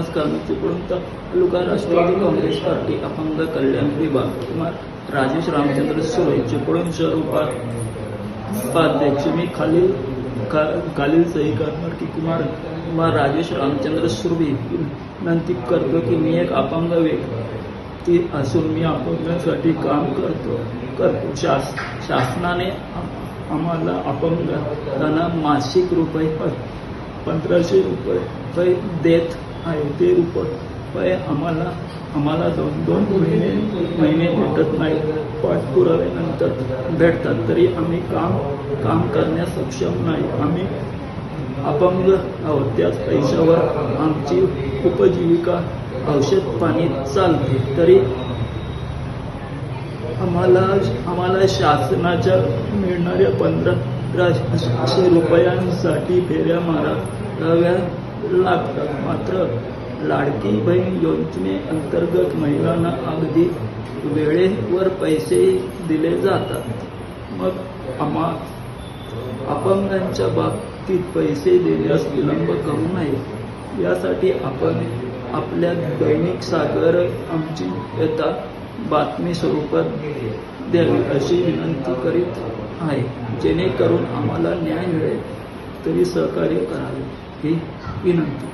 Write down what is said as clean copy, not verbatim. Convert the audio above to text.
नमस्कार. मी चिपळूण तालुका राष्ट्रवादी काँग्रेस पार्टी अपंग कल्याण विभाग कुमार राजेश रामचंद्र सुरे चिपळूण शहर उपाध्यक्ष. मी खालील सही करणार की कुमार राजेश रामचंद्र सुरभी विनंती करतो की मी एक अपंग व्यक्ती असून मी अपंगांसाठी काम करतो. शासनाने आम्हाला अपंगांना मासिक रुपये 1500 रुपये देत आहे. ते रुपये आम्हाला दोन महिने भेटत नाही. पाठपुराव्यानंतर भेटतात तरी आम्ही काम करण्यास सक्षम नाही. आम्ही अपंग आहोत. त्याच पैशावर आमची उपजीविका औषध पाणी चालते. तरी आम्हाला शासनाच्या मिळणाऱ्या 1500 रुपयांसाठी फेऱ्या माराव्या लागतात. मात्र लाडकी बहीण योजनेअंतर्गत महिलांना अगदी वेळेवर पैसे दिले जातात. मग अपंगांच्या बाबतीत पैसे देण्यास विलंब करू नये यासाठी आपण आपल्या दैनिक सागर आमची यथा बातमी स्वरूपात द्यावी अशी विनंती करीत आहे. जेणेकरून आम्हाला न्याय मिळेल तरी सहकार्य करावे ही विनंती.